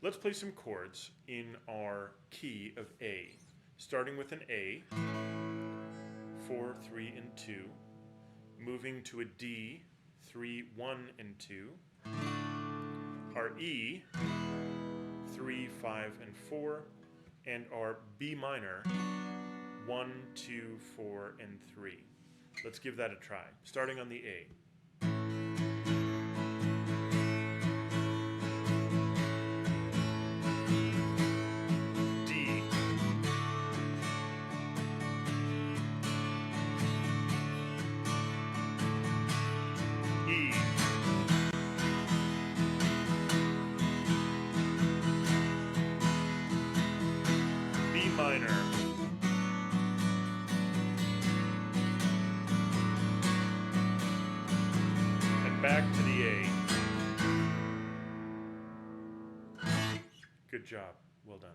Let's play some chords in our key of A, starting with an A, 4, 3, and 2, moving to a D, 3, 1, and 2, our E, 3, 5, and 4, and our B minor, 1, 2, 4, and 3. Let's give that a try, starting on the A. D, E, B minor, and back to the A. Good job. Well done.